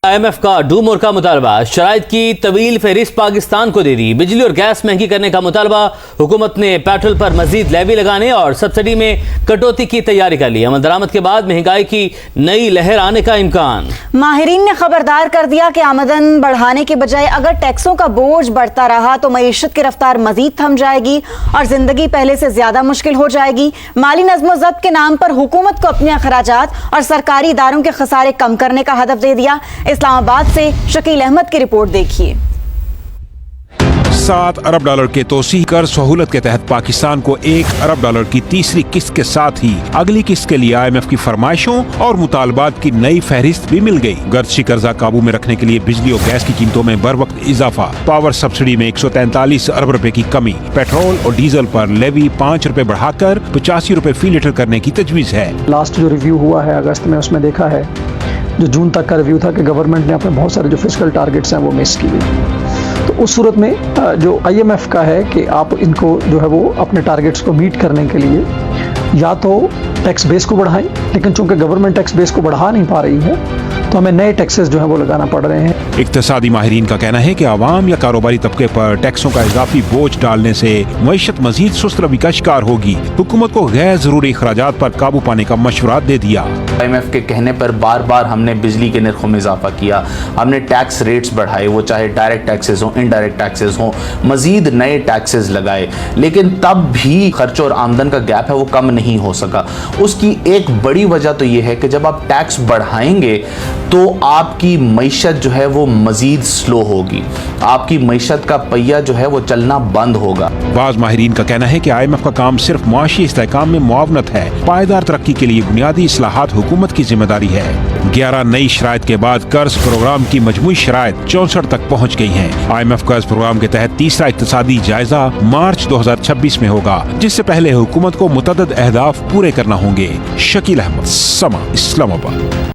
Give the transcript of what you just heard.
IMF کا ڈومور کا مطالبہ، شرائط کی طویل فہرست پاکستان کو دے دی۔ بجلی اور گیس مہنگی کرنے کا مطالبہ، حکومت نے پیٹرول پر مزید لیوی لگانے اور سبسڈی میں کٹوتی کی تیاری کر لی۔ عمل درآمد کے بعد مہنگائی کی نئی لہر آنے کا امکان۔ ماہرین نے خبردار کر دیا کہ آمدن بڑھانے کے بجائے اگر ٹیکسوں کا بوجھ بڑھتا رہا تو معیشت کی رفتار مزید تھم جائے گی اور زندگی پہلے سے زیادہ مشکل ہو جائے گی۔ مالی نظم و ضبط کے نام پر حکومت کو اپنے اخراجات اور سرکاری اداروں کے خسارے کم کرنے کا ہدف دے دیا۔ اسلام آباد سے شکیل احمد کی رپورٹ دیکھیے۔ 7 ارب ڈالر کے توسیع کر سہولت کے تحت پاکستان کو 1 ارب ڈالر کی تیسری قسط کے ساتھ ہی اگلی قسط کے لیے IMF کی فرمائشوں اور مطالبات کی نئی فہرست بھی مل گئی۔ گردشی قرضہ قابو میں رکھنے کے لیے بجلی اور گیس کی قیمتوں میں بر وقت اضافہ، پاور سبسڈی میں 143 ارب روپے کی کمی، پیٹرول اور ڈیزل پر لیوی 5 روپے بڑھا کر 85 روپے فی لیٹر کرنے کی تجویز ہے۔ لاسٹ جو ریویو ہوا ہے اگست میں، اس میں دیکھا ہے جو جون تک کا ریویو تھا کہ گورنمنٹ نے اپنے بہت سارے جو فسکل ٹارگٹس ہیں وہ مس کی ہوئی۔ تو اس صورت میں جو IMF کا ہے کہ آپ ان کو جو ہے وہ اپنے ٹارگٹس کو میٹ کرنے کے لیے یا تو ٹیکس بیس کو بڑھائیں، لیکن چونکہ گورنمنٹ ٹیکس بیس کو بڑھا نہیں پا رہی ہے تو ہمیں نئے ٹیکسز جو ہیں وہ لگانا پڑ رہے ہیں۔ اقتصادی ماہرین کا کہنا ہے کہ عوام یا کاروباری طبقے پر ٹیکسوں کا اضافی بوجھ ڈالنے سے معیشت مزید سست روی کا شکار ہوگی۔ حکومت کو غیر ضروری اخراجات پر قابو پانے کا مشورہ دے دیا۔ IMF کے کہنے پر بار بار ہم نے بجلی کے نرخوں میں اضافہ کیا، ہم نے ٹیکس ریٹس بڑھائے، وہ چاہے ڈائریکٹ ٹیکسز ہوں، انڈائریکٹ ٹیکسز ہوں، مزید نئے ٹیکسز لگائے، لیکن تب بھی خرچ اور آمدن کا گیپ ہے وہ کم نہیں ہو سکا۔ اس کی ایک بڑی وجہ تو یہ ہے کہ جب آپ ٹیکس بڑھائیں گے تو آپ کی معیشت جو ہے وہ مزید سلو ہوگی، آپ کی معیشت کا پہیہ جو ہے وہ چلنا بند ہوگا۔ بعض ماہرین کا کہنا ہے کہ IMF کا کام صرف معاشی استحکام میں معاونت ہے، پائیدار ترقی کے لیے بنیادی اصلاحات حکومت کی ذمہ داری ہے۔ 11 نئی شرائط کے بعد قرض پروگرام کی مجموعی شرائط 64 تک پہنچ گئی ہیں۔ IMF قرض پروگرام کے تحت تیسرا اقتصادی جائزہ مارچ 2026 میں ہوگا، جس سے پہلے حکومت کو متعدد اہداف پورے کرنا ہوں گے۔ شکیل احمد، سما، اسلام آباد۔